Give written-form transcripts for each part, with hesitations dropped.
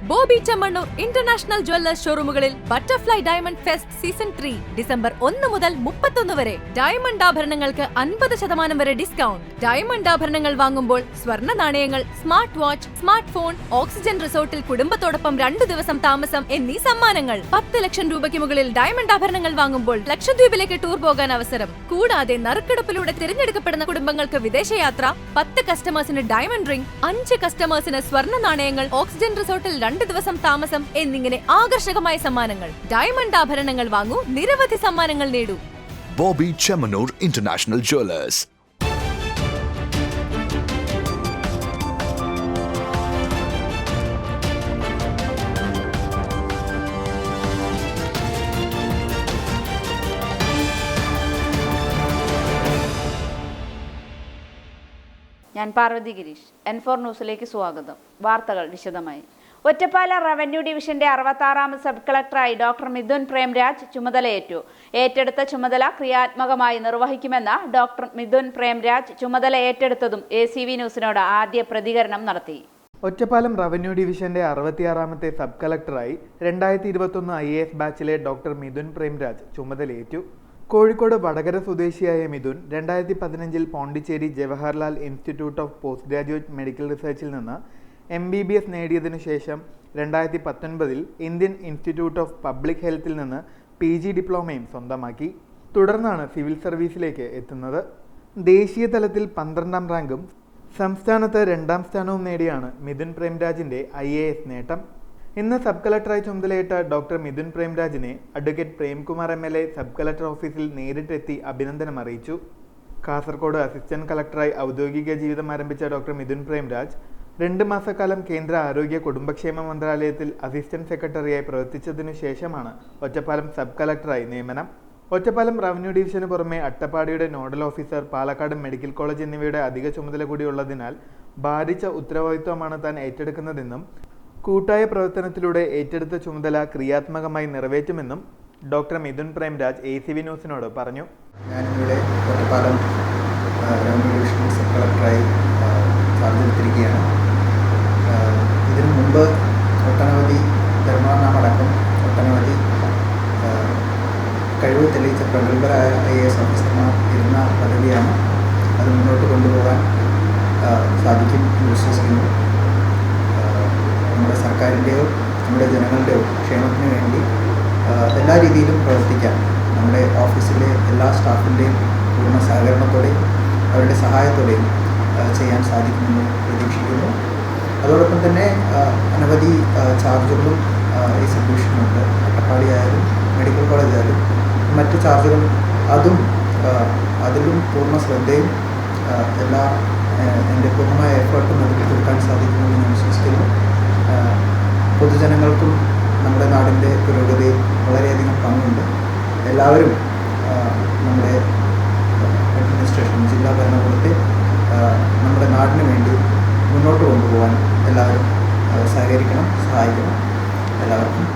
Bobby Chemmanur international jewellers ഷോറൂമുകളിൽ butterfly diamond fest season 3 December 1 മുതൽ 31 വരെ. ഡയമണ്ട് ആഭരണങ്ങൾക്ക് 50% വരെ ഡിസ്കൗണ്ട്. ഡയമണ്ട് ആഭരണങ്ങൾ വാങ്ങുമ്പോൾ സ്വർണ്ണ നാണയങ്ങൾ, smart watch, smart phone, oxygen റിസോർട്ടിൽ കുടുംബത്തോടൊപ്പം 2 ദിവസം താമസം എന്നീ സമ്മാനങ്ങൾ. 10 ലക്ഷം രൂപയ്ക്ക് മുകളിൽ ഡയമണ്ട് ആഭരണങ്ങൾ വാങ്ങുമ്പോൾ ലക്ഷദ്വീപിലേക്ക് ടൂർ പോകാൻ അവസരം. കൂടാതെ നറുക്കെടുപ്പിലൂടെ തിരഞ്ഞെടുക്കപ്പെടുന്ന കുടുംബങ്ങൾക്ക് വിദേശയാത്ര, 10 കസ്റ്റമേഴ്സിന് ഡയമണ്ട് റിംഗ്, 5 കസ്റ്റമേഴ്സിന് സ്വർണ്ണ നാണയങ്ങൾ, ഓക്സിജൻ റിസോർട്ടിൽ 2 ദിവസം താമസം എന്നിങ്ങനെ ആകർഷകമായ സമ്മാനങ്ങൾ. ഡയമണ്ട് ആഭരണങ്ങൾ വാങ്ങൂ, നിരവധി സമ്മാനങ്ങൾ നേടൂ. Bobby Chemmanur international Jewellers. ഞാൻ പാർവതി ഗിരീഷ്. N4 ന്യൂസിലേക്ക് സ്വാഗതം. വാർത്തകൾ വിശദമായി. ഒറ്റപ്പാലം റവന്യൂ ഡിവിഷന്റെ 66ാമത് സബ് കളക്ടറായി ഡോക്ടർ മിഥുൻ പ്രേംരാജ് ചുമതലയേറ്റു. ഏറ്റെടുത്ത ചുമതല ക്രിയാത്മകമായി നിർവഹിക്കുമെന്ന് ഡോക്ടർ മിഥുൻ പ്രേംരാജ് ചുമതല ഏറ്റെടുത്തതും ACV ന്യൂസിനോട് ആദ്യ പ്രതികരണം നടത്തി. ഒറ്റപ്പാലം റവന്യൂ ഡിവിഷന്റെ 66ാമത്തെ സബ് കളക്ടറായി 2021 IAS ബാച്ചിലെ ഡോക്ടർ മിഥുൻ പ്രേംരാജ് ചുമതലയേറ്റു. കോഴിക്കോട് വടകര സ്വദേശിയായ Mithun 2015 Pondicherry Jawaharlal institute of post graduate medical റിസർച്ചിൽ നിന്ന് MBBS നേടിയതിനു ശേഷം 2019 ഇന്ത്യൻ ഇൻസ്റ്റിറ്റ്യൂട്ട് ഓഫ് പബ്ലിക് ഹെൽത്തിൽ നിന്ന് PG ഡിപ്ലോമയും സ്വന്തമാക്കി. തുടർന്നാണ് സിവിൽ സർവീസിലേക്ക് എത്തുന്നത്. ദേശീയ തലത്തിൽ 12ാം റാങ്കും സംസ്ഥാനത്ത് 2ാം സ്ഥാനവും നേടിയാണ് മിഥുൻ പ്രേംരാജിന്റെ IAS നേട്ടം. ഇന്ന് സബ് കളക്ടറായി ചുമതലയേറ്റ ഡോക്ടർ മിഥുൻ പ്രേംരാജിനെ advocate Premkumar MLA sub collector ഓഫീസിൽ നേരിട്ടെത്തി അഭിനന്ദനം അറിയിച്ചു. കാസർഗോഡ് അസിസ്റ്റന്റ് കളക്ടറായി ഔദ്യോഗിക ജീവിതം ആരംഭിച്ച ഡോക്ടർ മിഥുൻ പ്രേംരാജ് 2 മാസക്കാലം കേന്ദ്ര ആരോഗ്യ കുടുംബക്ഷേമ മന്ത്രാലയത്തിൽ അസിസ്റ്റന്റ് സെക്രട്ടറിയായി പ്രവർത്തിച്ചതിനു ശേഷമാണ് ഒറ്റപ്പാലം സബ് കളക്ടറായി നിയമനം. ഒറ്റപ്പാലം റവന്യൂ ഡിവിഷന് പുറമെ അട്ടപ്പാടിയുടെ nodal officer, Palakkad medical college എന്നിവയുടെ അധിക ചുമതല കൂടിയുള്ളതിനാൽ ഭാരിച്ച ഉത്തരവാദിത്വമാണ് താൻ ഏറ്റെടുക്കുന്നതെന്നും കൂട്ടായ പ്രവർത്തനത്തിലൂടെ ഏറ്റെടുത്ത ചുമതല ക്രിയാത്മകമായി നിറവേറ്റുമെന്നും ഡോക്ടർ മിഥുൻ പ്രേംരാജ് ACV ന്യൂസിനോട് പറഞ്ഞു. ഞാനിവിടെ ഒറ്റപ്പാലം റവന്യൂ ഡിവിഷൻ സബ് കളക്ടറായി ചാർജെടുത്തിരിക്കുകയാണ്. ഇതിനു മുമ്പ് ഒട്ടനവധി ധർമ്മനാമടക്കം ഒട്ടനവധി കഴിവ് തെളിയിച്ച പ്രഗത്ഭരായ IAS ഓഫീസർമാർ ഇരുന്ന പദവിയാണ്. അത് മുന്നോട്ട് കൊണ്ടുപോകാൻ സാധിക്കും എന്ന് വിശ്വസിക്കുന്നു. നമ്മുടെ സർക്കാരിൻ്റെയോ നമ്മുടെ ജനങ്ങളുടെയോ ക്ഷേമത്തിന് വേണ്ടി എല്ലാ രീതിയിലും പ്രവർത്തിക്കാൻ നമ്മുടെ ഓഫീസിലെ എല്ലാ സ്റ്റാഫിൻ്റെയും പൂർണ്ണ സഹകരണത്തോടെയും അവരുടെ സഹായത്തോടെയും ചെയ്യാൻ സാധിക്കുമെന്ന് പ്രതീക്ഷിക്കുന്നു. അതോടൊപ്പം തന്നെ അനവധി ചാർജുകളും ഈ സബ് ഡിവിഷനുണ്ട്. അട്ടപ്പാടി ആയാലും മെഡിക്കൽ കോളേജ് ആയാലും മറ്റ് ചാർജുകൾ അതിലും പൂർണ്ണ ശ്രദ്ധയും എല്ലാ എൻ്റെ പൂർണ്ണമായ എഫേർട്ടും അതിൽ കൊടുക്കാൻ സാധിക്കുമെന്ന് ഞാൻ വിശ്വസിക്കുന്നു. പൊതുജനങ്ങൾക്കും നമ്മുടെ നാടിൻ്റെ പുരോഗതിയിൽ വളരെയധികം പങ്കുണ്ട്. എല്ലാവരും നമ്മുടെ അഡ്മിനിസ്ട്രേഷൻ, ജില്ലാ ഭരണകൂടത്തെ നമ്മുടെ നാടിന് വേണ്ടി മുന്നോട്ട് കൊണ്ടുപോകാൻ എല്ലാവരും സഹകരിക്കണം, സഹായിക്കണം. എല്ലാവർക്കും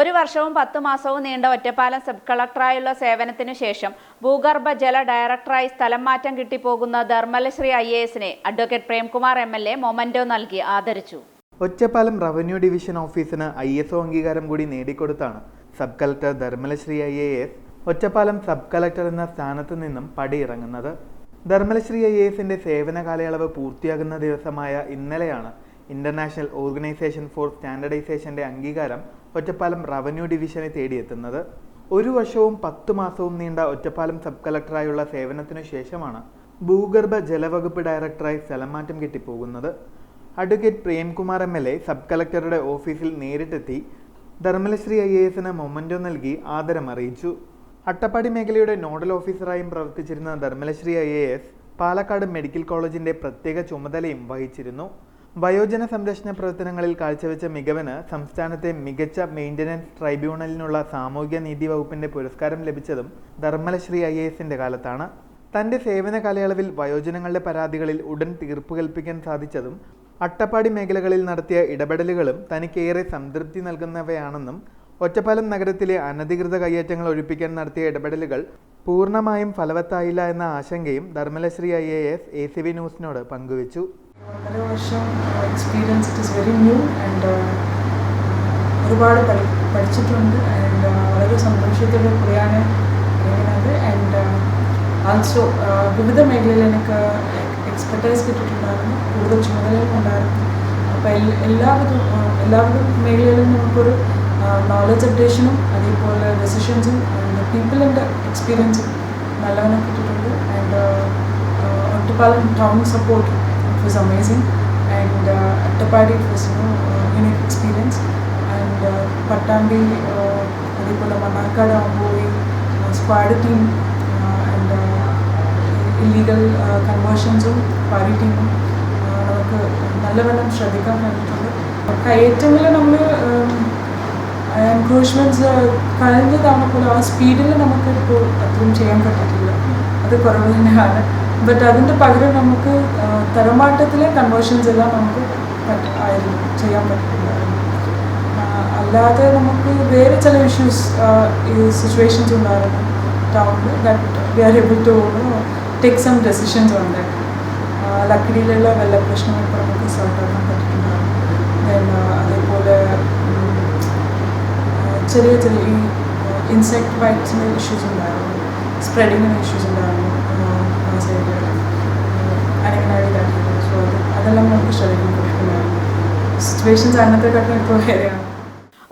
1 വർഷവും 10 മാസവും നീണ്ട ഒറ്റപ്പാലം സബ് കളക്ടറായുള്ള സേവനത്തിനു ശേഷം ഭൂഗർഭ ജല ഡയറക്ടറായി സ്ഥലം മാറ്റം കിട്ടിപ്പോകുന്ന ധർമ്മലശ്രീ IASനെ അഡ്വക്കേറ്റ് പ്രേംകുമാർ MLA മൊമന്റോ നൽകി ആദരിച്ചു. ഒറ്റപ്പാലം റവന്യൂ ഡിവിഷൻ ഓഫീസിന് ISO അംഗീകാരം കൂടി നേടിക്കൊടുത്താണ് sub collector Dharmalasree IAS Ottapalam sub collector എന്ന സ്ഥാനത്ത് നിന്നും പടിയിറങ്ങുന്നത്. ധർമ്മലശ്രീ IASന്റെ സേവന കാലയളവ് പൂർത്തിയാകുന്ന ദിവസമായ ഇന്നലെയാണ് ഇന്റർനാഷണൽ ഓർഗനൈസേഷൻ ഫോർ സ്റ്റാൻഡർഡൈസേഷന്റെ അംഗീകാരം ഒറ്റപ്പാലം റവന്യൂ ഡിവിഷനെ തേടിയെത്തുന്നത്. 1 വർഷവും 10 മാസവും നീണ്ട ഒറ്റപ്പാലം സബ് കളക്ടറായുള്ള സേവനത്തിനു ശേഷമാണ് ഭൂഗർഭ ജലവകുപ്പ് ഡയറക്ടറായി സ്ഥലം മാറ്റം കിട്ടിപ്പോകുന്നത്. അഡ്വക്കേറ്റ് പ്രേംകുമാർ MLA സബ് കളക്ടറുടെ ഓഫീസിൽ നേരിട്ടെത്തി ധർമ്മലശ്രീ IASന് മൊമന്റോ നൽകി ആദരമറിയിച്ചു. അട്ടപ്പാടി മേഖലയുടെ നോഡൽ ഓഫീസറായും പ്രവർത്തിച്ചിരുന്ന ധർമ്മലശ്രീ IAS പാലക്കാട് മെഡിക്കൽ കോളേജിന്റെ പ്രത്യേക ചുമതലയും വഹിച്ചിരുന്നു. വയോജന സംരക്ഷണ പ്രവർത്തനങ്ങളിൽ കാഴ്ചവെച്ച മികവിന് സംസ്ഥാനത്തെ മികച്ച മെയിൻ്റനൻസ് ട്രൈബ്യൂണലിനുള്ള സാമൂഹ്യ നീതി വകുപ്പിന്റെ പുരസ്കാരം ലഭിച്ചതും ധർമ്മലശ്രീ IASന്റെ കാലത്താണ്. തന്റെ സേവന കാലയളവിൽ വയോജനങ്ങളുടെ പരാതികളിൽ ഉടൻ തീർപ്പ് കൽപ്പിക്കാൻ സാധിച്ചതും അട്ടപ്പാടി മേഖലകളിൽ നടത്തിയ ഇടപെടലുകളും തനിക്കേറെ സംതൃപ്തി നൽകുന്നവയാണെന്നും ഒറ്റപ്പാലം നഗരത്തിലെ അനധികൃത കയ്യേറ്റങ്ങൾ ഒഴിപ്പിക്കാൻ നടത്തിയ ഇടപെടലുകൾ പൂർണ്ണമായും ഫലവത്തായില്ല എന്ന ആശങ്കയും ധർമ്മലശ്രീ IAS ACV ന്യൂസിനോട് പങ്കുവച്ചു. വളരെ വർഷം experience it is very new and ഒരുപാട് പഠിച്ചിട്ടുണ്ട് ആൻഡ് വളരെ സന്തോഷത്തോടെ കൂടിയാണ് ഇറങ്ങുന്നത് ആൻഡ് ആൾസോ വിവിധ മേഖലയിൽ എനിക്ക് എക്സ്പെർട്ടൈസ് കിട്ടിയിട്ടുണ്ടായിരുന്നു, കൂടുതൽ ചുമതലകളും ഉണ്ടായിരുന്നു. അപ്പോൾ എല്ലാവിധ മേഖലയിലും നമുക്കൊരു നോളജ് അപ്ഡേഷനും അതേപോലെ ഡെസിഷൻസും ആൻഡ് പീപ്പിളിൻ്റെ എക്സ്പീരിയൻസും നല്ലവണ്ണം കിട്ടിയിട്ടുണ്ട്. And Ottapalam town support it was amazing and Attappadi it was unique experience and Pattambi അതേപോലെ മണ്ണാർക്കാട് ആകുമ്പോൾ സ്ക്വാഡ് ടീം ആൻഡ് ഇല്ലീഗൽ കൺവേർഷൻസും പാരി ടീമും നമുക്ക് നല്ലവണ്ണം ശ്രദ്ധിക്കാൻ കഴിഞ്ഞിട്ടുണ്ട്. കയറ്റങ്ങളിൽ നമ്മൾ എൻക്രോച്ച്മെൻറ്റ്സ് കഴിഞ്ഞ തവണ പോലെ ആ സ്പീഡിൽ നമുക്ക് ഇപ്പോൾ അത്രയും ചെയ്യാൻ പറ്റിയിട്ടില്ല, അത് കുറവ് തന്നെയാണ്. ബട്ട് അതിൻ്റെ പകരം നമുക്ക് തരമാറ്റത്തിലെ കൺവേർഷൻസ് എല്ലാം നമുക്ക് ചെയ്യാൻ പറ്റിയിട്ടുണ്ടായിരുന്നു. അല്ലാതെ നമുക്ക് വേറെ ചില ഇഷ്യൂസ് സിറ്റുവേഷൻസ് ഉണ്ടായിരുന്നു ടൗണിൽ that we are able to take some decisions on that. ലക്കിടിയിലുള്ള വെള്ള പ്രശ്നങ്ങൾ ഇപ്പോൾ നമുക്ക് സോൾവ് ആക്കാൻ പറ്റിയിട്ടുണ്ടായിരുന്നു. അതേപോലെ ചെറിയ ഈ ഇൻസെക്ട് ബൈറ്റ്സിൻ്റെ ഇഷ്യൂസ് ഉണ്ടായിരുന്നു, സ്പ്രെഡിങ്ങിന് ഇഷ്യൂസ് ഉണ്ടായിരുന്നു ആ സൈഡിൽ അനങ്ങനായി. സോ അതെല്ലാം നമുക്ക് ശ്രദ്ധിക്കാൻ പറ്റിയിട്ടുണ്ടായിരുന്നു. സിറ്റുവേഷൻസ് അന്നത്തെക്കാട്ടും ഇപ്പോൾ വേറെയാണ്.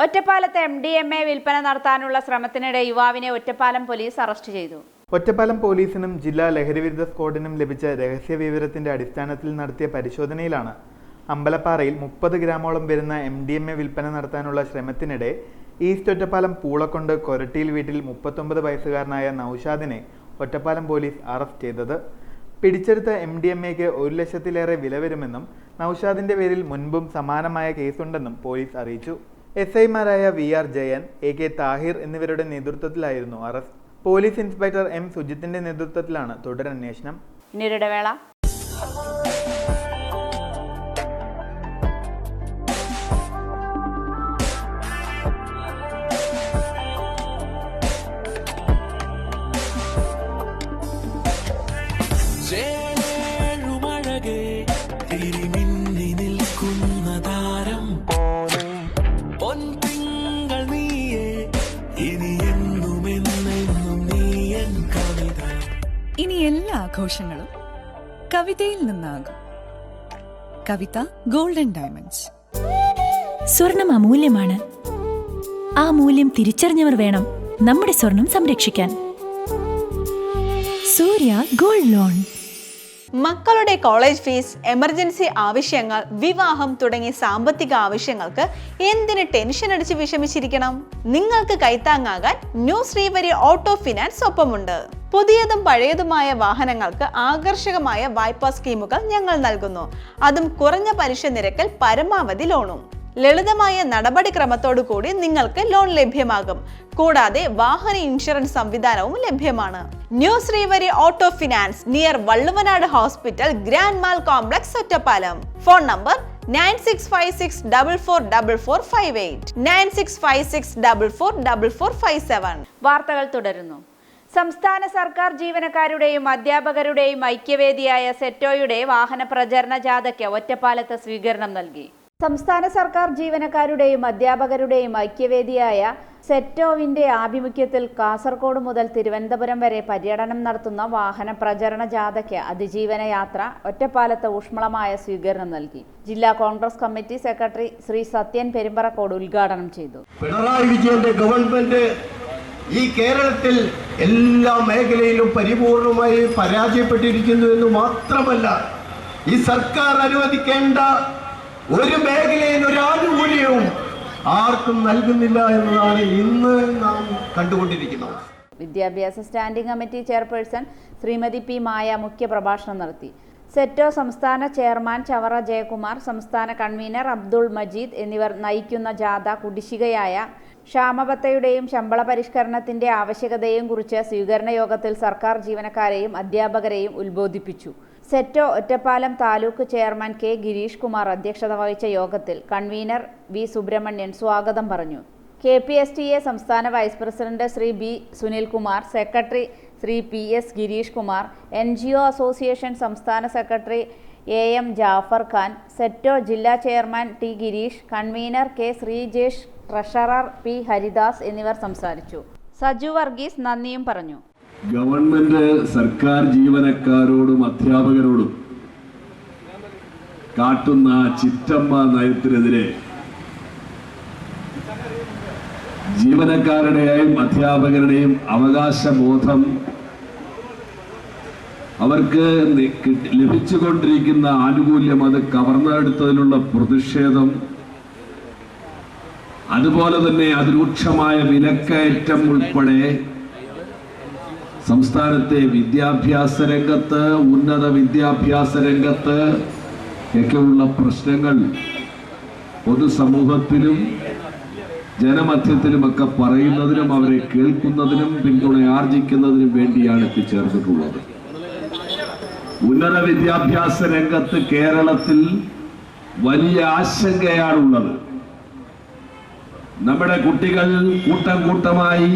ഒറ്റപ്പാലത്ത് MDMA വിൽപ്പന നടത്താനുള്ള ശ്രമത്തിനിടെ യുവാവിനെ ഒറ്റപ്പാലം പോലീസ് അറസ്റ്റ് ചെയ്തു. ഒറ്റപ്പാലം പോലീസിനും ജില്ലാ ലഹരിവിരുദ്ധ സ്ക്വാഡിനും ലഭിച്ച രഹസ്യ വിവരത്തിന്റെ അടിസ്ഥാനത്തിൽ നടത്തിയ പരിശോധനയിലാണ് അമ്പലപ്പാറയിൽ 30 ഗ്രാമോളം വരുന്ന MDMA വിൽപ്പന നടത്താനുള്ള ശ്രമത്തിനിടെ ഈസ്റ്റ് ഒറ്റപ്പാലം പൂളക്കൊണ്ട് കൊരട്ടിയിൽ വീട്ടിൽ 39 വയസ്സുകാരനായ നൌഷാദിനെ ഒറ്റപ്പാലം പോലീസ് അറസ്റ്റ് ചെയ്തത്. പിടിച്ചെടുത്ത MDMAക്ക് 1 ലക്ഷത്തിലേറെ വില വരുമെന്നും നൌഷാദിന്റെ പേരിൽ മുൻപും സമാനമായ കേസുണ്ടെന്നും പോലീസ് അറിയിച്ചു. SIമാരായ VR ജയൻ, AK താഹിർ എന്നിവരുടെ നേതൃത്വത്തിലായിരുന്നു അറസ്റ്റ്. പോലീസ് ഇൻസ്പെക്ടർ M സുജിത്തിന്റെ നേതൃത്വത്തിലാണ് തുടരന്വേഷണം. ഇനിയൊരിടവേള. ഇനി എല്ലാ ആഘോഷങ്ങളും കവിതയിൽ നിന്നാകും. കവിത ഗോൾഡൻ ഡയമണ്ട്സ്. സ്വർണം അമൂല്യമാണ്. ആ മൂല്യം തിരിച്ചറിഞ്ഞവർ വേണം നമ്മുടെ സ്വർണം സംരക്ഷിക്കാൻ. സൂര്യ ഗോൾഡ് ലോൺ. മക്കളുടെ കോളേജ് ഫീസ്, എമർജൻസി ആവശ്യങ്ങൾ, വിവാഹം തുടങ്ങിയ സാമ്പത്തിക ആവശ്യങ്ങൾക്ക് എന്തിന് ടെൻഷൻ അടിച്ച് വിഷമിച്ചിരിക്കണം? നിങ്ങൾക്ക് കൈത്താങ്ങാകാൻ ന്യൂ ശ്രീവരി ഓട്ടോ ഫിനാൻസ് ഒപ്പമുണ്ട്. പുതിയതും പഴയതുമായ വാഹനങ്ങൾക്ക് ആകർഷകമായ വായ്പാ സ്കീമുകൾ ഞങ്ങൾ നൽകുന്നു. അതും കുറഞ്ഞ പലിശ നിരക്കിൽ പരമാവധി ലോണും. ലളിതമായ നടപടിക്രമത്തോടു കൂടി നിങ്ങൾക്ക് ലോൺ ലഭ്യമാകും. കൂടാതെ വാഹന ഇൻഷുറൻസ് സംവിധാനവും ലഭ്യമാണ്. New Srivari auto finance, near Valluvanad hospital, grand mall complex, Ottapalam. Phone number 9656444458, 9656444457. വാർത്തകൾ തുടരുന്നു. സംസ്ഥാന സർക്കാർ ജീവനക്കാരുടെയും അധ്യാപകരുടെയും ഐക്യവേദിയായ സെറ്റോയുടെ വാഹന പ്രചരണ ജാഥയ്ക്ക് ഒറ്റപ്പാലത്ത് സ്വീകരണം നൽകി. സംസ്ഥാന സർക്കാർ ജീവനക്കാരുടെയും അധ്യാപകരുടെയും ഐക്യവേദിയായ സെറ്റോവിന്റെ ആഭിമുഖ്യത്തിൽ കാസർഗോഡ് മുതൽ തിരുവനന്തപുരം വരെ പര്യടനം നടത്തുന്ന വാഹന പ്രചരണ ജാഥയ്ക്ക് അതിജീവന യാത്ര ഒറ്റപ്പാലത്ത് ഊഷ്മളമായ സ്വീകരണം നൽകി. ജില്ലാ കോൺഗ്രസ് കമ്മിറ്റി സെക്രട്ടറി ശ്രീ സത്യൻ പെരുമ്പറക്കോട് ഉദ്ഘാടനം ചെയ്തു. പിണറായി വിജയന്റെ ഗവൺമെന്റ് ഈ കേരളത്തിൽ എല്ലാ മേഖലയിലും പരിപൂർണമായി പരാജയപ്പെട്ടിരിക്കുന്നു എന്ന് മാത്രമല്ല, ഈ സർക്കാർ അനുവദിക്കേണ്ട ഒരു മേഖലയിൽ ഒരു ആനുകൂല്യവും ആർക്കും നൽകുന്നില്ല എന്നതാണ് ഇന്ന് നാം കണ്ടുകൊണ്ടിരിക്കുന്നത്. വിദ്യാഭ്യാസ standing committee chairperson Srimathi P Maya മുഖ്യപ്രഭാഷണം നടത്തി. സെറ്റോ സംസ്ഥാന ചെയർമാൻ ചവറ ജയകുമാർ, സംസ്ഥാന കൺവീനർ അബ്ദുൾ മജീദ് എന്നിവർ നയിക്കുന്ന ജാഥ കുടിശ്ശികയായ ക്ഷാമബത്തയുടെയും ശമ്പള പരിഷ്കരണത്തിന്റെ ആവശ്യകതയെയും കുറിച്ച് സ്വീകരണ യോഗത്തിൽ സർക്കാർ ജീവനക്കാരെയും അധ്യാപകരെയും ഉത്ബോധിപ്പിച്ചു. സെറ്റോ ഒറ്റപ്പാലം താലൂക്ക് ചെയർമാൻ കെ ഗിരീഷ് കുമാർ അധ്യക്ഷത വഹിച്ച യോഗത്തിൽ കൺവീനർ വി സുബ്രഹ്മണ്യൻ സ്വാഗതം പറഞ്ഞു. KPSTA സംസ്ഥാന vice president Shri B Sunilkumar, secretary Shri PS Gireesh Kumar, NGO association സംസ്ഥാന സെക്രട്ടറി AM ജാഫർ ഖാൻ, സെറ്റോ ജില്ലാ chairman T Gireesh, convener K Sreejesh, treasurer P Haridas എന്നിവർ സംസാരിച്ചു. സജു വർഗീസ് നന്ദിയും പറഞ്ഞു. ഗവൺമെന്റ് സർക്കാർ ജീവനക്കാരോടും അധ്യാപകരോടും കാട്ടുന്ന ചിറ്റമ്മ നയത്തിനെതിരെ ജീവനക്കാരുടെയും അധ്യാപകരുടെയും അവകാശബോധം, അവർക്ക് ലഭിച്ചുകൊണ്ടിരിക്കുന്ന ആനുകൂല്യം അത് കവർന്നെടുത്തതിലുള്ള പ്രതിഷേധം, അതുപോലെ തന്നെ അതിരൂക്ഷമായ വിലക്കയറ്റം ഉൾപ്പെടെ സംസ്ഥാനത്തെ വിദ്യാഭ്യാസ രംഗത്ത്, ഉന്നത വിദ്യാഭ്യാസ രംഗത്ത് ഒക്കെയുള്ള പ്രശ്നങ്ങൾ പൊതുസമൂഹത്തിലും ജനമധ്യത്തിലുമൊക്കെ പറയുന്നതിനും അവരെ കേൾക്കുന്നതിനും പിന്തുണയാർജിക്കുന്നതിനും വേണ്ടിയാണ് എത്തിച്ചേർന്നിട്ടുള്ളത്. ഉന്നത വിദ്യാഭ്യാസ രംഗത്ത് കേരളത്തിൽ വലിയ ആശങ്കയാണുള്ളത്. നമ്മുടെ കുട്ടികൾ കൂട്ടം കൂട്ടമായി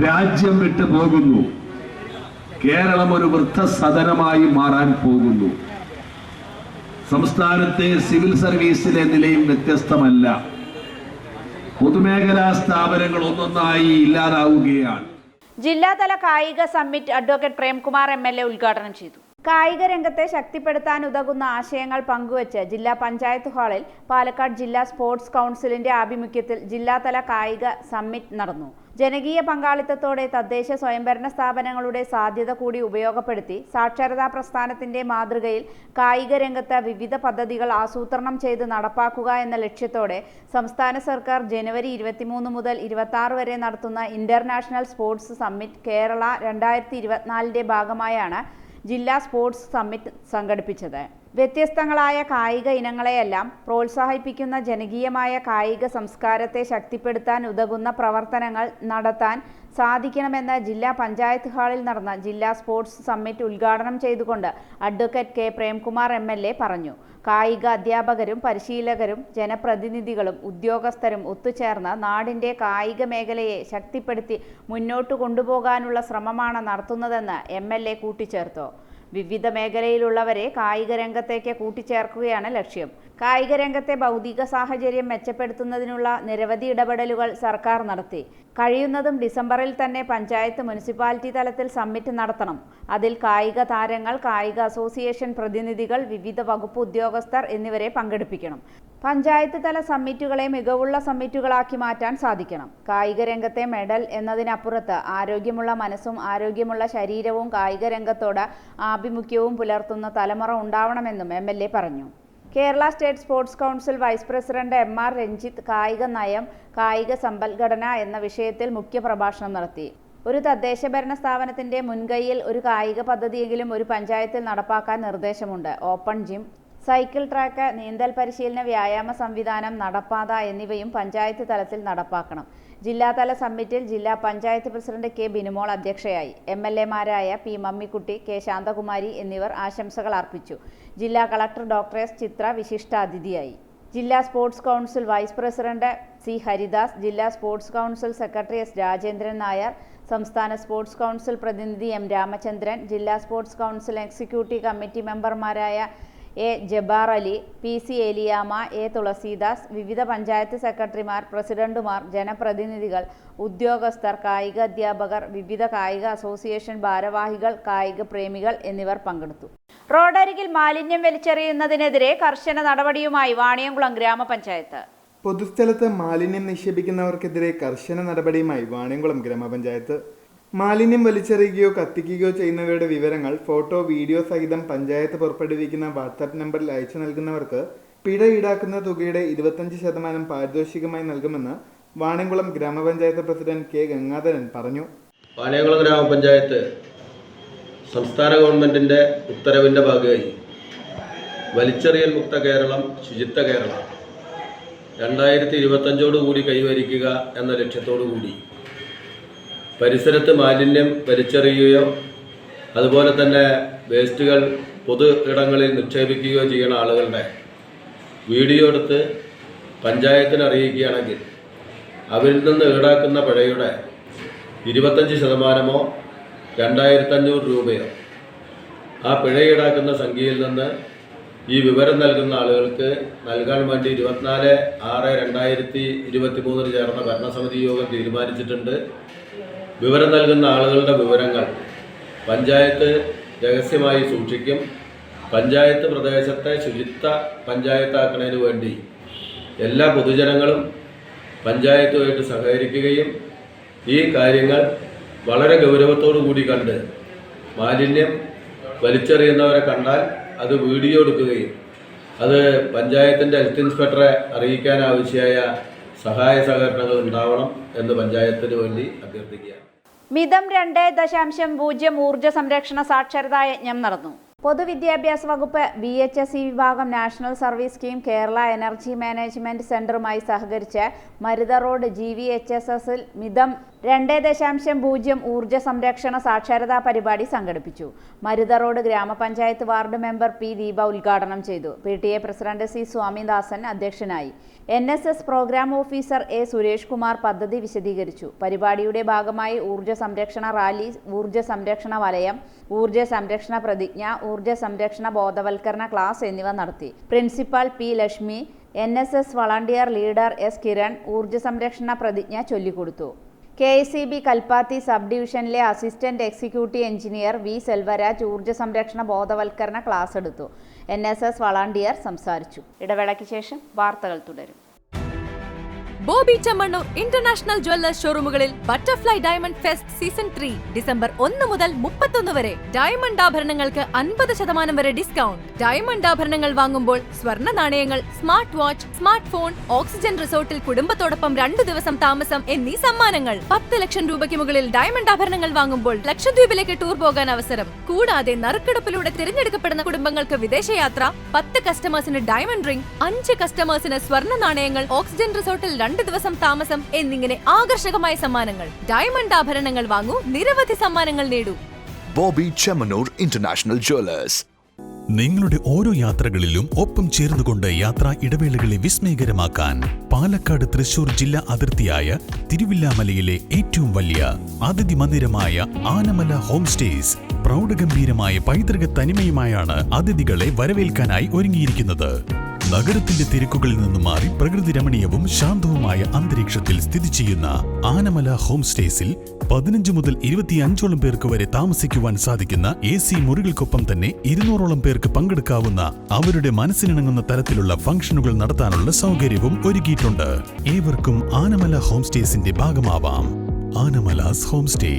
രാജ്യം വിട്ടു പോകുന്നു. കേരളം ഒരു വൃദ്ധസദനമായി മാറാൻ പോകുന്നു. സംസ്ഥാനത്തെ സിവിൽ സർവീസിലെ നിലയും വ്യത്യസ്തമല്ല. പൊതുമേഖലാ സ്ഥാപനങ്ങൾ ഒന്നൊന്നായി ഇല്ലാതാവുകയാണ്. ജില്ലാതല കായിക സമ്മിറ്റ് അഡ്വക്കേറ്റ് പ്രേംകുമാർ MLA ഉദ്ഘാടനം ചെയ്തു. കായിക രംഗത്തെ ശക്തിപ്പെടുത്താൻ ഉതകുന്ന ആശയങ്ങൾ പങ്കുവച്ച് ജില്ലാ പഞ്ചായത്ത് ഹാളിൽ പാലക്കാട് ജില്ലാ സ്പോർട്സ് കൗൺസിലിന്റെ ആഭിമുഖ്യത്തിൽ ജില്ലാതല കായിക സമ്മിറ്റ് നടന്നു. ജനകീയ പങ്കാളിത്തത്തോടെ തദ്ദേശ സ്വയംഭരണ സ്ഥാപനങ്ങളുടെ സാധ്യത കൂടി ഉപയോഗപ്പെടുത്തി സാക്ഷരതാ പ്രസ്ഥാനത്തിന്റെ മാതൃകയിൽ കായിക രംഗത്ത് വിവിധ പദ്ധതികൾ ആസൂത്രണം ചെയ്ത് നടപ്പാക്കുക എന്ന ലക്ഷ്യത്തോടെ സംസ്ഥാന സർക്കാർ ജനുവരി 23 മുതൽ 26 വരെ നടത്തുന്ന ഇന്റർനാഷണൽ സ്പോർട്സ് സമ്മിറ്റ് കേരള 2024ന്റെ ഭാഗമായാണ് ജില്ലാ സ്പോർട്സ് സമ്മിറ്റ് സംഘടിപ്പിച്ചത്. വ്യത്യസ്തങ്ങളായ കായിക ഇനങ്ങളെയെല്ലാം പ്രോത്സാഹിപ്പിക്കുന്ന ജനകീയമായ കായിക സംസ്കാരത്തെ ശക്തിപ്പെടുത്താൻ ഉതകുന്ന പ്രവർത്തനങ്ങൾ നടത്താൻ സാധിക്കണമെന്ന് ജില്ലാ പഞ്ചായത്ത് ഹാളിൽ നടന്ന ജില്ലാ സ്പോർട്സ് സമ്മിറ്റ് ഉദ്ഘാടനം ചെയ്തുകൊണ്ട് അഡ്വക്കേറ്റ് കെ പ്രേംകുമാർ MLA പറഞ്ഞു. കായിക അധ്യാപകരും പരിശീലകരും ജനപ്രതിനിധികളും ഉദ്യോഗസ്ഥരും ഒത്തുചേർന്ന് നാടിൻ്റെ കായിക മേഖലയെ ശക്തിപ്പെടുത്തി മുന്നോട്ട് കൊണ്ടുപോകാനുള്ള ശ്രമമാണ് നടത്തുന്നതെന്ന് MLA കൂട്ടിച്ചേർത്തു. വിവിധ മേഖലയിലുള്ളവരെ കായിക രംഗത്തേക്ക് കൂട്ടിച്ചേർക്കുകയാണ് ലക്ഷ്യം. കായിക രംഗത്തെ ഭൗതിക സാഹചര്യം മെച്ചപ്പെടുത്തുന്നതിനുള്ള നിരവധി ഇടപെടലുകൾ സർക്കാർ നടത്തി. കഴിയുന്നതും ഡിസംബറിൽ തന്നെ പഞ്ചായത്ത് മുനിസിപ്പാലിറ്റി തലത്തിൽ സമ്മിറ്റ് നടത്തണം. അതിൽ കായിക താരങ്ങൾ, കായിക അസോസിയേഷൻ പ്രതിനിധികൾ, വിവിധ വകുപ്പ് ഉദ്യോഗസ്ഥർ എന്നിവരെ പങ്കെടുപ്പിക്കണം. പഞ്ചായത്ത് തല സമ്മിറ്റുകളെ മികവുള്ള സമ്മിറ്റുകളാക്കി മാറ്റാൻ സാധിക്കണം. കായിക രംഗത്തെ മെഡൽ എന്നതിനപ്പുറത്ത് ആരോഗ്യമുള്ള മനസ്സും ആരോഗ്യമുള്ള ശരീരവും കായിക രംഗത്തോട് ആഭിമുഖ്യവും പുലർത്തുന്ന തലമുറ ഉണ്ടാവണമെന്നും MLA പറഞ്ഞു. Kerala state sports council vice president MR Ranjith കായിക നയം, കായിക സമ്പദ്ഘടന എന്ന വിഷയത്തിൽ മുഖ്യപ്രഭാഷണം നടത്തി. ഒരു തദ്ദേശ ഭരണ സ്ഥാപനത്തിന്റെ മുൻകൈയിൽ ഒരു കായിക പദ്ധതിയെങ്കിലും ഒരു പഞ്ചായത്തിൽ നടപ്പാക്കാൻ നിർദ്ദേശമുണ്ട്. ഓപ്പൺ ജിം, സൈക്കിൾ ട്രാക്ക്, നീന്തൽ പരിശീലന വ്യായാമ സംവിധാനം, നടപ്പാത എന്നിവയും പഞ്ചായത്ത് തലത്തിൽ നടപ്പാക്കണം. ജില്ലാതല സമ്മിറ്റിൽ ജില്ലാ പഞ്ചായത്ത് പ്രസിഡന്റ് കെ ബിനുമോൾ അധ്യക്ഷയായി. MLA-മാരായ പി മമ്മിക്കുട്ടി, കെ ശാന്തകുമാരി എന്നിവർ ആശംസകൾ അർപ്പിച്ചു. ജില്ലാ കളക്ടർ ഡോക്ടർ S ചിത്ര വിശിഷ്ടാതിഥിയായി. ജില്ലാ sports council vice president C Haridas, ജില്ലാ sports council secretary S Rajendran Nair, സംസ്ഥാന സ്പോർട്സ് കൗൺസിൽ പ്രതിനിധി M രാമചന്ദ്രൻ, ജില്ലാ സ്പോർട്സ് കൗൺസിൽ എക്സിക്യൂട്ടീവ് കമ്മിറ്റി മെമ്പർമാരായ A Jabbar Ali, PC Eliyamma, A Thulasidas, വിവിധ പഞ്ചായത്ത് സെക്രട്ടറിമാർ, പ്രസിഡന്റുമാർ, ജനപ്രതിനിധികൾ, ഉദ്യോഗസ്ഥർ, കായിക അധ്യാപകർ, വിവിധ കായിക അസോസിയേഷൻ ഭാരവാഹികൾ, കായിക പ്രേമികൾ എന്നിവർ പങ്കെടുത്തു. റോഡരികിൽ മാലിന്യം വലിച്ചെറിയുന്നതിനെതിരെ കർശന നടപടിയുമായി വാണിയംകുളം ഗ്രാമപഞ്ചായത്ത്. പൊതുസ്ഥലത്ത് മാലിന്യം നിക്ഷേപിക്കുന്നവർക്കെതിരെ കർശന നടപടിയുമായി വാണിയംകുളം ഗ്രാമപഞ്ചായത്ത്. മാലിന്യം വലിച്ചെറിയുകയോ കത്തിക്കുകയോ ചെയ്യുന്നവരുടെ വിവരങ്ങൾ ഫോട്ടോ, വീഡിയോ സഹിതം പഞ്ചായത്ത് പുറപ്പെടുവിക്കുന്ന വാട്സാപ്പ് നമ്പറിൽ അയച്ചു നൽകുന്നവർക്ക് പിഴ ഈടാക്കുന്ന തുകയുടെ 25% പാരിതോഷികമായി നൽകുമെന്ന് വാണിയംകുളം ഗ്രാമപഞ്ചായത്ത് പ്രസിഡന്റ് K ഗംഗാധരൻ പറഞ്ഞു. വാണിയംകുളം ഗ്രാമപഞ്ചായത്ത് സംസ്ഥാന ഗവൺമെൻറ്റിൻ്റെ ഉത്തരവിൻ്റെ ഭാഗമായി വലിച്ചെറിയൽ മുക്ത കേരളം, ശുചിത്വ കേരളം 2025 കൈവരിക്കുക എന്ന ലക്ഷ്യത്തോടു കൂടി പരിസരത്ത് മാലിന്യം വലിച്ചെറിയുകയോ അതുപോലെ തന്നെ വേസ്റ്റുകൾ പൊതു ഇടങ്ങളിൽ നിക്ഷേപിക്കുകയോ ചെയ്യുന്ന ആളുകളുടെ വീഡിയോ എടുത്ത് പഞ്ചായത്തിന് അറിയിക്കുകയാണെങ്കിൽ അവരിൽ നിന്ന് ഈടാക്കുന്ന പിഴയുടെ 25%, 2500 രൂപയോ ആ പിഴ ഈടാക്കുന്ന സംഖ്യയിൽ നിന്ന് ഈ വിവരം നൽകുന്ന ആളുകൾക്ക് നൽകാൻ വേണ്ടി 24/6/2023 ചേർന്ന ഭരണസമിതി യോഗം തീരുമാനിച്ചിട്ടുണ്ട്. വിവരം നൽകുന്ന ആളുകളുടെ വിവരങ്ങൾ പഞ്ചായത്ത് രഹസ്യമായി സൂക്ഷിക്കും. പഞ്ചായത്ത് പ്രദേശത്തെ ശുചിത്വ പഞ്ചായത്താക്കുന്നതിന് വേണ്ടി എല്ലാ പൊതുജനങ്ങളും പഞ്ചായത്തുമായിട്ട് സഹകരിക്കുകയും ഈ കാര്യങ്ങൾ വളരെ ഗൗരവത്തോടു കൂടി കണ്ട് മാലിന്യം വലിച്ചെറിയുന്നവരെ കണ്ടാൽ അത് വീഡിയോ എടുക്കുകയും അത് പഞ്ചായത്തിൻ്റെ ഹെൽത്ത് ഇൻസ്പെക്ടറെ അറിയിക്കാൻ ആവശ്യമായ സഹായ സഹകരണങ്ങൾ ഉണ്ടാവണം എന്ന് പഞ്ചായത്തിന് വേണ്ടി അഭ്യർത്ഥിക്കുകയാണ്. മിതം 2.0 ഊർജ്ജ സംരക്ഷണ സാക്ഷരതാ യജ്ഞം നടന്നു. പൊതുവിദ്യാഭ്യാസ വകുപ്പ് BHSE വിഭാഗം national service scheme Kerala energy management സെന്ററുമായി സഹകരിച്ച് മരുത റോഡ് GVHSSൽ മിതം 2.0 ഊർജ്ജ സംരക്ഷണ സാക്ഷരതാ പരിപാടി സംഘടിപ്പിച്ചു. മരുത റോഡ് ഗ്രാമപഞ്ചായത്ത് വാർഡ് മെമ്പർ P. ദീപ ഉദ്ഘാടനം ചെയ്തു. PTA president C. സ്വാമിദാസൻ അധ്യക്ഷനായി. NSS programme officer A. Suresh Kumar പദ്ധതി വിശദീകരിച്ചു. പരിപാടിയുടെ ഭാഗമായി ഊർജ്ജ സംരക്ഷണ റാലി, ഊർജ്ജ സംരക്ഷണ വലയം, ഊർജ്ജ സംരക്ഷണ പ്രതിജ്ഞ, ഊർജ്ജ സംരക്ഷണ ബോധവൽക്കരണ ക്ലാസ് എന്നിവ നടത്തി. Principal P. Lakshmi, NSS volunteer leader S. Kiran ഊർജ്ജ സംരക്ഷണ പ്രതിജ്ഞ ചൊല്ലിക്കൊടുത്തു. KSEB കൽപ്പാത്തി സബ് ഡിവിഷനിലെ assistant executive engineer V. Selvaraj ഊർജ്ജ സംരക്ഷണ ബോധവൽക്കരണ ക്ലാസ് എടുത്തു. NSS വളണ്ടിയർ സംസാരിച്ചു. ഇടവേളയ്ക്ക് ശേഷം വാർത്തകൾ തുടരും. ബോബി ചെമ്മണ്ണൂർ ഇന്റർനാഷണൽ ജ്വല്ലേഴ്സ് ഷോറൂമുകളിൽ butterfly diamond fest season 3 December 1 മുതൽ 31 വരെ. ഡയമണ്ട് ആഭരണങ്ങൾക്ക് 50% വരെ ഡിസ്കൗണ്ട്. ഡയമണ്ട് ആഭരണങ്ങൾ വാങ്ങുമ്പോൾ സ്വർണ്ണ നാണയങ്ങൾ, smart watch, smart phone, oxygen റിസോർട്ടിൽ കുടുംബത്തോടൊപ്പം 2 ദിവസം താമസം എന്നീ സമ്മാനങ്ങൾ. 10 ലക്ഷം രൂപയ്ക്ക് മുകളിൽ ഡയമണ്ട് ആഭരണങ്ങൾ വാങ്ങുമ്പോൾ ലക്ഷദ്വീപിലേക്ക് ടൂർ പോകാൻ അവസരം. കൂടാതെ നറുക്കെടുപ്പിലൂടെ തിരഞ്ഞെടുക്കപ്പെടുന്ന കുടുംബങ്ങൾക്ക് വിദേശയാത്ര, 10 കസ്റ്റമേഴ്സിന് ഡയമണ്ട് റിംഗ്, 5 കസ്റ്റമേഴ്സിന് സ്വർണ്ണ നാണയങ്ങൾ, ഓക്സിജൻ റിസോർട്ടിൽ 2 ദിവസം താമസം എന്നിങ്ങനെ ആകർഷകമായ സമ്മാനങ്ങൾ. ഡയമണ്ട് ആഭരണങ്ങൾ വാങ്ങൂ, നിരവധി സമ്മാനങ്ങൾ നേടൂ. Bobby Chemmanur international Jewellers. നിങ്ങളുടെ ഓരോ യാത്രകളിലും ഒപ്പം ചേർന്നുകൊണ്ട് യാത്രാ ഇടവേളകളെ വിസ്മയകരമാക്കാൻ പാലക്കാട് തൃശൂർ ജില്ലാ അതിർത്തിയായ തിരുവില്ലാമലയിലെ ഏറ്റവും വലിയ അതിഥി മന്ദിരമായ ആനമല ഹോം സ്റ്റേസ് പ്രൗഢഗംഭീരമായ പൈതൃക തനിമയുമായാണ് അതിഥികളെ വരവേൽക്കാനായി ഒരുങ്ങിയിരിക്കുന്നത്. നഗരത്തിന്റെ തിരക്കുകളിൽ നിന്ന് മാറി പ്രകൃതി രമണീയവും ശാന്തവുമായ അന്തരീക്ഷത്തിൽ സ്ഥിതി ചെയ്യുന്ന ആനമല ഹോം സ്റ്റേസിൽ 15 മുതൽ 25ഓളം പേർക്ക് വരെ താമസിക്കുവാൻ സാധിക്കുന്ന AC മുറികൾക്കൊപ്പം തന്നെ 200ഓളം പേർക്ക് പങ്കെടുക്കാവുന്ന അവരുടെ മനസ്സിനിണങ്ങുന്ന തരത്തിലുള്ള ഫംഗ്ഷനുകൾ നടത്താനുള്ള സൗകര്യവും ഒരുക്കിയിട്ടുണ്ട്. ഏവർക്കും ആനമല ഹോം സ്റ്റേസിന്റെ ഭാഗമാവാം. Anamalas home stay.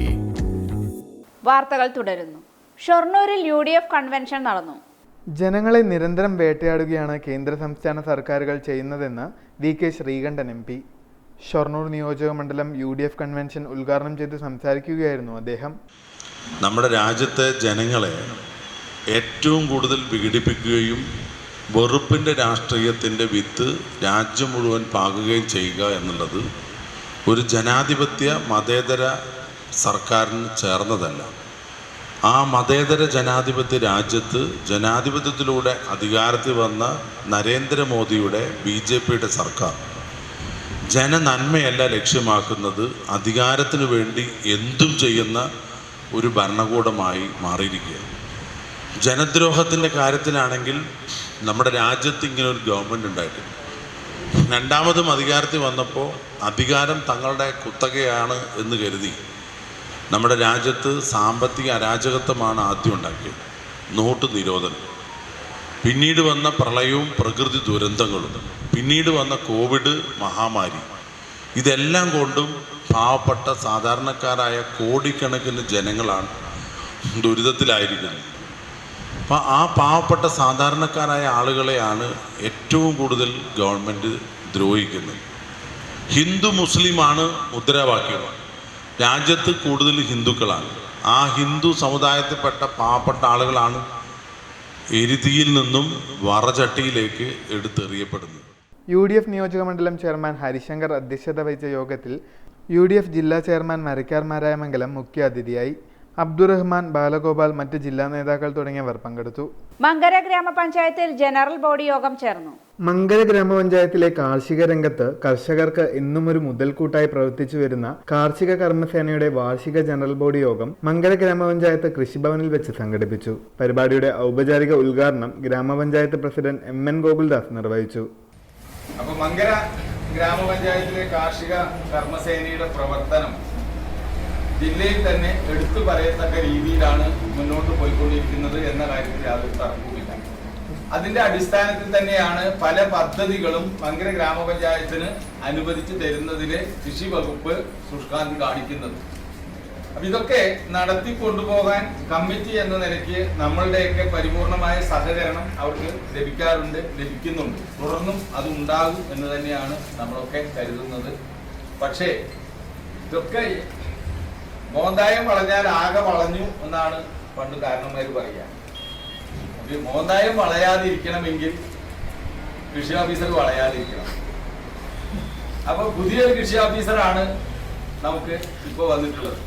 വാർത്തകൾ തുടരുന്നു. ഷൊർണൂരിൽ UDF കൺവെൻഷൻ നടന്നു. ജനങ്ങളെ നിരന്തരം വേട്ടയാടുകയാണ് കേന്ദ്ര സംസ്ഥാന സർക്കാരുകൾ ചെയ്യുന്നതെന്ന് VK ശ്രീകണ്ഠൻ MP. ഷൊർണൂർ നിയോജക മണ്ഡലം UDF കൺവെൻഷൻ ഉദ്ഘാടനം ചെയ്ത് സംസാരിക്കുകയായിരുന്നു അദ്ദേഹം. നമ്മുടെ രാജ്യത്തെ ജനങ്ങളെ ഏറ്റവും കൂടുതൽ പീഡിപ്പിക്കുകയും വെറുപ്പിൻ്റെ രാഷ്ട്രീയത്തിൻ്റെ വിത്ത് രാജ്യം മുഴുവൻ പാകുകയും ചെയ്യുക എന്നുള്ളത് ഒരു ജനാധിപത്യ മതേതര സർക്കാരിന് ചേർന്നതല്ല. ആ മതേതര ജനാധിപത്യ രാജ്യത്ത് ജനാധിപത്യത്തിലൂടെ അധികാരത്തിൽ വന്ന നരേന്ദ്രമോദിയുടെ BJPയുടെ സർക്കാർ ജനനന്മയല്ല ലക്ഷ്യമാക്കുന്നത്, അധികാരത്തിനു വേണ്ടി എന്തും ചെയ്യുന്ന ഒരു ഭരണകൂടമായി മാറിയിരിക്കുകയാണ്. ജനദ്രോഹത്തിൻ്റെ കാര്യത്തിലാണെങ്കിൽ നമ്മുടെ രാജ്യത്ത് ഇങ്ങനെ ഒരു ഗവൺമെൻറ് ഉണ്ടായിട്ടുണ്ട്. രണ്ടാമതും അധികാരത്തിൽ വന്നപ്പോൾ അധികാരം തങ്ങളുടെ കുത്തകയാണ് എന്ന് കരുതി നമ്മുടെ രാജ്യത്ത് സാമ്പത്തിക അരാജകത്വമാണ് ആദ്യം ഉണ്ടാക്കിയത്. നോട്ട് നിരോധനം, പിന്നീട് വന്ന പ്രളയവും പ്രകൃതി ദുരന്തങ്ങളും, പിന്നീട് വന്ന കോവിഡ് മഹാമാരി, ഇതെല്ലാം കൊണ്ടും പാവപ്പെട്ട സാധാരണക്കാരായ കോടിക്കണക്കിന് ജനങ്ങളാണ് ദുരിതത്തിലായിരിക്കുന്നത്. അപ്പം ആ പാവപ്പെട്ട സാധാരണക്കാരായ ആളുകളെയാണ് ഏറ്റവും കൂടുതൽ ഗവൺമെൻറ് ദ്രോഹിക്കുന്നത്. ഹിന്ദു മുസ്ലിമാണ് മുദ്രാവാക്യം. രാജ്യത്ത് കൂടുതൽ ഹിന്ദുക്കളാണ്. ആ ഹിന്ദു സമുദായത്തിൽപ്പെട്ട പാവപ്പെട്ട ആളുകളാണ് എരുതിയിൽ നിന്നും വറചട്ടിയിലേക്ക് എടുത്തെറിയപ്പെടുന്നത്. UDF നിയോജക മണ്ഡലം ചെയർമാൻ ഹരിശങ്കർ അധ്യക്ഷത വഹിച്ച യോഗത്തിൽ UDF ജില്ലാ ചെയർമാൻ മരക്കാർ മാരായമംഗലം മുഖ്യാതിഥിയായി. അബ്ദുറഹ്മാൻ, ബാലഗോപാൽ, മറ്റ് ജില്ലാ നേതാക്കൾ തുടങ്ങിയവർ പങ്കെടുത്തു. മങ്കര ഗ്രാമപഞ്ചായത്തിൽ ജനറൽ ബോഡി യോഗം ചേർന്നു. മങ്കര ഗ്രാമപഞ്ചായത്തിലെ കാർഷിക രംഗത്ത് കർഷകർക്ക് എന്നും ഒരു മുതൽക്കൂട്ടായി പ്രവർത്തിച്ചു വരുന്ന കാർഷിക കർമ്മസേനയുടെ വാർഷിക ജനറൽ ബോഡി യോഗം മങ്കര ഗ്രാമപഞ്ചായത്ത് കൃഷിഭവനിൽ വെച്ച് സംഘടിപ്പിച്ചു. പരിപാടിയുടെ ഔപചാരിക ഉദ്ഘാടനം ഗ്രാമപഞ്ചായത്ത് പ്രസിഡന്റ് MN ഗോകുൽദാസ് നിർവഹിച്ചു. അപ്പോൾ മങ്കര ഗ്രാമപഞ്ചായത്തിലെ കാർഷിക കർമ്മസേനയുടെ പ്രവർത്തനം ജില്ലയിൽ തന്നെ എടുത്തു പറയത്തക്ക രീതിയിലാണ് മുന്നോട്ട് പോയിക്കൊണ്ടിരിക്കുന്നത് എന്ന കാര്യത്തിൽ യാതൊരു തർക്കവുമില്ല. അതിന്റെ അടിസ്ഥാനത്തിൽ തന്നെയാണ് പല പദ്ധതികളും മങ്കര ഗ്രാമപഞ്ചായത്തിന് അനുവദിച്ചു തരുന്നതിൽ കൃഷി വകുപ്പ് ശുഷ്കാന്തി കാണിക്കുന്നത്. അപ്പൊ ഇതൊക്കെ നടത്തിക്കൊണ്ടുപോകാൻ കമ്മിറ്റി എന്ന നിലയ്ക്ക് നമ്മളുടെയൊക്കെ പരിപൂർണമായ സഹകരണം അവർക്ക് ലഭിക്കുന്നുണ്ട്. തുടർന്നും അത് ഉണ്ടാകും എന്ന് തന്നെയാണ് നമ്മളൊക്കെ കരുതുന്നത്. പക്ഷേ ഇതൊക്കെ മോന്തായം വളഞ്ഞാൽ ആകെ വളഞ്ഞു എന്നാണ് പണ്ട് കാരണന്മാർ പറയുക. മോന്തായം വളയാതിരിക്കണമെങ്കിൽ കൃഷി ഓഫീസർ വളയാതിരിക്കണം. അപ്പൊ പുതിയൊരു കൃഷി ഓഫീസറാണ് നമുക്ക് ഇപ്പോൾ വന്നിട്ടുള്ളത്.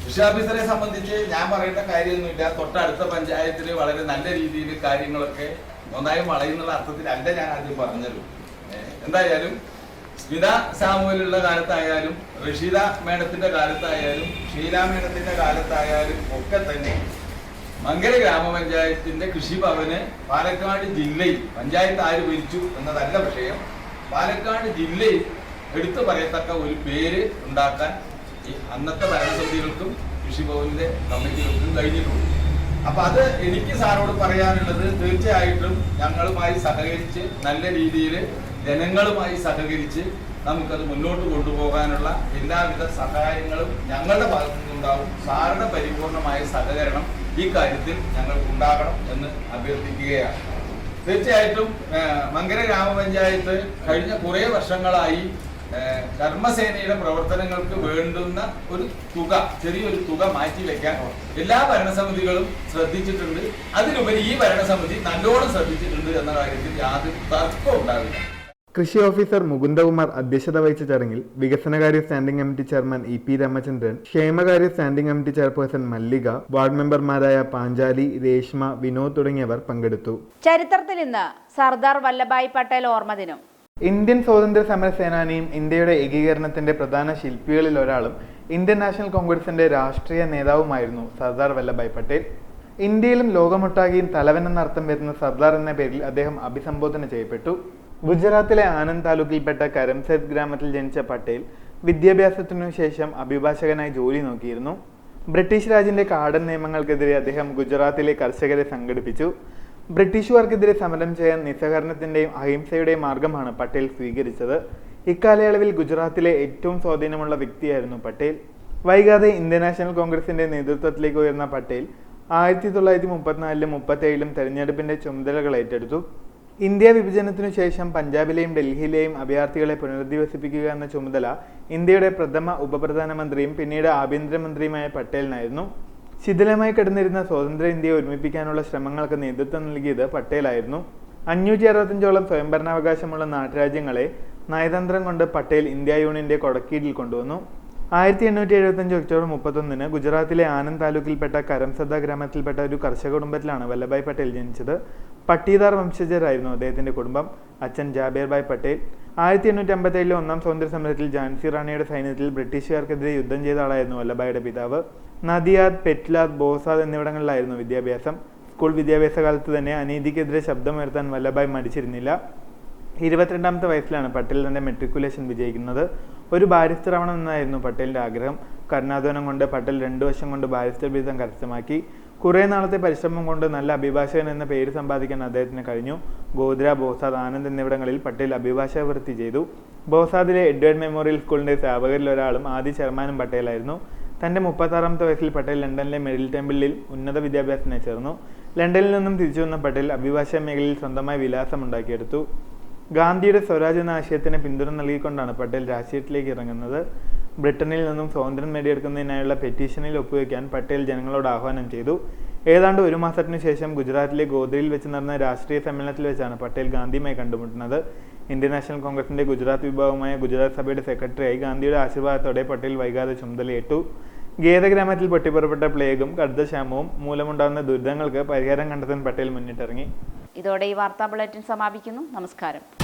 കൃഷി ഓഫീസറെ സംബന്ധിച്ച് ഞാൻ പറയേണ്ട കാര്യമൊന്നുമില്ല. തൊട്ടടുത്ത പഞ്ചായത്തിൽ വളരെ നല്ല രീതിയിൽ കാര്യങ്ങളൊക്കെ മോന്തായം വളയുന്നുള്ള അർത്ഥത്തിലല്ല ഞാൻ ആദ്യം പറഞ്ഞത്. എന്തായാലും സ്മിത സാമുവലുള്ള കാലത്തായാലും റഷീദ മേഡത്തിന്റെ കാലത്തായാലും ഷീല മേഡത്തിന്റെ കാലത്തായാലും ഒക്കെ തന്നെ മങ്കര ഗ്രാമപഞ്ചായത്തിന്റെ കൃഷിഭവന് പാലക്കാട് ജില്ലയിൽ, പഞ്ചായത്ത് ആര് ഭരിച്ചു എന്നതല്ല വിഷയം, പാലക്കാട് ജില്ലയിൽ എടുത്തു പറയത്തക്ക ഒരു പേര് ഉണ്ടാക്കാൻ ഈ അന്നത്തെ ഭരണസമിതികൾക്കും കൃഷിഭവനിലെ കമ്മിറ്റികൾക്കും കഴിഞ്ഞിട്ടുണ്ട്. അപ്പൊ അത് എനിക്ക് സാറോട് പറയാനുള്ളത്, തീർച്ചയായിട്ടും ഞങ്ങളുമായി സഹകരിച്ച് നല്ല രീതിയിൽ ജനങ്ങളുമായി സഹകരിച്ച് നമുക്കത് മുന്നോട്ട് കൊണ്ടുപോകാനുള്ള എല്ലാവിധ സഹായങ്ങളും ഞങ്ങളുടെ ഭാഗത്തു നിന്നുണ്ടാവും. സാറിന്റെ പരിപൂർണമായ സഹകരണം ഈ കാര്യത്തിൽ ഞങ്ങൾക്ക് ഉണ്ടാകണം എന്ന് അഭ്യർത്ഥിക്കുകയാണ്. തീർച്ചയായിട്ടും മങ്കര ഗ്രാമപഞ്ചായത്ത് കഴിഞ്ഞ കുറേ വർഷങ്ങളായി കർമ്മസേനയുടെ പ്രവർത്തനങ്ങൾക്ക് വേണ്ടുന്ന ഒരു തുക, ചെറിയൊരു തുക മാറ്റിവെക്കാൻ എല്ലാ ഭരണസമിതികളും ശ്രദ്ധിച്ചിട്ടുണ്ട്. അതിലുപരി ഈ ഭരണസമിതി നല്ലോണം ശ്രദ്ധിച്ചിട്ടുണ്ട് എന്ന കാര്യത്തിൽ യാതൊരു തർക്കവും ഉണ്ടാവില്ല. കൃഷി ഓഫീസർ മുകുന്ദകുമാർ അധ്യക്ഷത വഹിച്ച ചടങ്ങിൽ വികസനകാര്യ standing committee chairman EP Ramachandran, ക്ഷേമകാര്യ standing committee chairperson Mallika, ward മെമ്പർമാരായ പാഞ്ചാലി, രേഷ്മ, വിനോദ് തുടങ്ങിയവർ പങ്കെടുത്തു. ചരിത്രത്തിൽ ഇന്ന് സർദാർ വല്ലഭായ് പട്ടേൽ ഓർമ്മ ദിനം. ഇന്ത്യൻ സ്വാതന്ത്ര്യ സമര സേനാനിയും ഇന്ത്യയുടെ ഏകീകരണത്തിന്റെ പ്രധാന ശില്പികളിൽ ഒരാളും ഇന്ത്യൻ നാഷണൽ കോൺഗ്രസിന്റെ രാഷ്ട്രീയ നേതാവുമായിരുന്നു സർദാർ വല്ലഭായ് പട്ടേൽ. ഇന്ത്യയിലും ലോകമൊട്ടാകെയും തലവൻ എന്നർത്ഥം വരുന്ന സർദാർ എന്ന പേരിൽ അദ്ദേഹം അഭിസംബോധന ചെയ്യപ്പെട്ടു. ഗുജറാത്തിലെ ആനന്ദ് താലൂക്കിൽപ്പെട്ട കരംസെഡ് ഗ്രാമത്തിൽ ജനിച്ച പട്ടേൽ വിദ്യാഭ്യാസത്തിനു ശേഷം അഭിഭാഷകനായി ജോലി നോക്കിയിരുന്നു. ബ്രിട്ടീഷ് രാജിന്റെ കാടൻ നിയമങ്ങൾക്കെതിരെ അദ്ദേഹം ഗുജറാത്തിലെ കർഷകരെ സംഘടിപ്പിച്ചു. ബ്രിട്ടീഷുകാർക്കെതിരെ സമരം ചെയ്യാൻ നിസ്സഹകരണത്തിന്റെയും അഹിംസയുടെയും മാർഗമാണ് പട്ടേൽ സ്വീകരിച്ചത്. ഇക്കാലയളവിൽ ഗുജറാത്തിലെ ഏറ്റവും സ്വാധീനമുള്ള വ്യക്തിയായിരുന്നു പട്ടേൽ. വൈകാതെ ഇന്ത്യൻ നാഷണൽ കോൺഗ്രസിന്റെ നേതൃത്വത്തിലേക്ക് ഉയർന്ന പട്ടേൽ 1934-ലും 37-ലും തെരഞ്ഞെടുപ്പിന്റെ ചുമതലകൾ ഏറ്റെടുത്തു. ഇന്ത്യ വിഭജനത്തിനു ശേഷം പഞ്ചാബിലെയും ഡൽഹിയിലെയും അഭയാർത്ഥികളെ പുനരധിവസിപ്പിക്കുക എന്ന ചുമതല ഇന്ത്യയുടെ പ്രഥമ ഉപപ്രധാനമന്ത്രിയും പിന്നീട് ആഭ്യന്തരമന്ത്രിയുമായ പട്ടേലിനായിരുന്നു. ശിഥിലമായി കിടന്നിരുന്ന സ്വതന്ത്ര ഇന്ത്യയെ ഒരുമിപ്പിക്കാനുള്ള ശ്രമങ്ങൾക്ക് നേതൃത്വം നൽകിയത് പട്ടേലായിരുന്നു. 565ഓളം സ്വയംഭരണാവകാശമുള്ള നാട്ടുരാജ്യങ്ങളെ നയതന്ത്രം കൊണ്ട് പട്ടേൽ ഇന്ത്യ യൂണിയന്റെ കൊടക്കീഴിൽ കൊണ്ടുവന്നു. 1875 ഒക്ടോബർ 31 ഗുജറാത്തിലെ ആനന്ദ് താലൂക്കിൽപ്പെട്ട കരംസദ ഗ്രാമത്തിൽപ്പെട്ട ഒരു കർഷക കുടുംബത്തിലാണ് വല്ലഭായ് പട്ടേൽ ജനിച്ചത്. പട്ടീദാർ വംശജരായിരുന്നു അദ്ദേഹത്തിന്റെ കുടുംബം. അച്ഛൻ ജാബേർഭായ് പട്ടേൽ 1857 ഒന്നാം സ്വാതന്ത്ര്യ സമരത്തിൽ ഝാൻസി റാണിയുടെ സൈന്യത്തിൽ ബ്രിട്ടീഷുകാർക്കെതിരെ യുദ്ധം ചെയ്ത ആളായിരുന്നു വല്ലഭായുടെ പിതാവ്. നദിയാദ്, പെറ്റ്ലാദ്, ബോസാദ് എന്നിവിടങ്ങളിലായിരുന്നു വിദ്യാഭ്യാസം. സ്കൂൾ വിദ്യാഭ്യാസ കാലത്ത് തന്നെ അനീതിക്കെതിരെ ശബ്ദമുയർത്താൻ വല്ലഭായ് മടിച്ചിരുന്നില്ല. 22ാമത്തെ വയസ്സിലാണ് പട്ടേൽ തന്റെ മെട്രിക്കുലേഷൻ വിജയിക്കുന്നത്. ഒരു ബാരിസ്റ്റർ ആവണമെന്നായിരുന്നു പട്ടേലിന്റെ ആഗ്രഹം. കഠിനാധ്വാനം കൊണ്ട് പട്ടേൽ 2 വർഷം കൊണ്ട് ബാരിസ്റ്റർ ബിരുദം കരസ്ഥമാക്കി. കുറേ നാളത്തെ പരിശ്രമം കൊണ്ട് നല്ല അഭിഭാഷകൻ എന്ന പേര് സമ്പാദിക്കാൻ അദ്ദേഹത്തിന് കഴിഞ്ഞു. ഗോദ്ര, ബോസാദ്, ആനന്ദ് എന്നിവിടങ്ങളിൽ പട്ടേൽ അഭിഭാഷക വൃത്തി ചെയ്തു. ബോസാദിലെ എഡ്വേർഡ് മെമ്മോറിയൽ സ്കൂളിന്റെ സ്ഥാപകരിൽ ഒരാളും ആദ്യ ചെയർമാനും പട്ടേലായിരുന്നു. തന്റെ 36ാമത്തെ വയസ്സിൽ പട്ടേൽ ലണ്ടനിലെ മെറിൽ ടെമ്പിളിൽ ഉന്നത വിദ്യാഭ്യാസത്തിനായി ചേർന്നു. ലണ്ടനിൽ നിന്നും തിരിച്ചു വന്ന പട്ടേൽ അഭിഭാഷക മേഖലയിൽ സ്വന്തമായി വിലാസമുണ്ടാക്കിയെടുത്തു. ഗാന്ധിയുടെ സ്വരാജ് എന്ന ആശയത്തിന് പിന്തുണ നൽകിക്കൊണ്ടാണ് പട്ടേൽ രാഷ്ട്രീയത്തിലേക്ക് ഇറങ്ങുന്നത്. ബ്രിട്ടനിൽ നിന്നും സ്വാതന്ത്ര്യം നേടിയെടുക്കുന്നതിനായുള്ള പെറ്റീഷനിൽ ഒപ്പുവെക്കാൻ പട്ടേൽ ജനങ്ങളോട് ആഹ്വാനം ചെയ്തു. ഏതാണ്ട് 1 മാസത്തിനു ശേഷം ഗുജറാത്തിലെ ഗോദ്രയിൽ വെച്ച് നടന്ന രാഷ്ട്രീയ സമ്മേളനത്തിൽ വെച്ചാണ് പട്ടേൽ ഗാന്ധിയുമായി കണ്ടുമുട്ടുന്നത്. ഇന്ത്യൻ നാഷണൽ കോൺഗ്രസിന്റെ ഗുജറാത്ത് വിഭാഗമായ ഗുജറാത്ത് സഭയുടെ സെക്രട്ടറിയായി ഗാന്ധിയുടെ ആശീർവാദത്തോടെ പട്ടേൽ വൈകാതെ ചുമതലയേറ്റു. ഗേദഗ്രാമത്തിൽ പൊട്ടിപ്പുറപ്പെട്ട പ്ലേഗും കടുത്തക്ഷാമവും മൂലമുണ്ടാകുന്ന ദുരിതങ്ങൾക്ക് പരിഹാരം കണ്ടെത്താൻ പട്ടേൽ മുന്നിട്ടിറങ്ങി. ഇതോടെ ഈ വാർത്താ ബുള്ളറ്റിൻ സമാപിക്കുന്നു. നമസ്കാരം.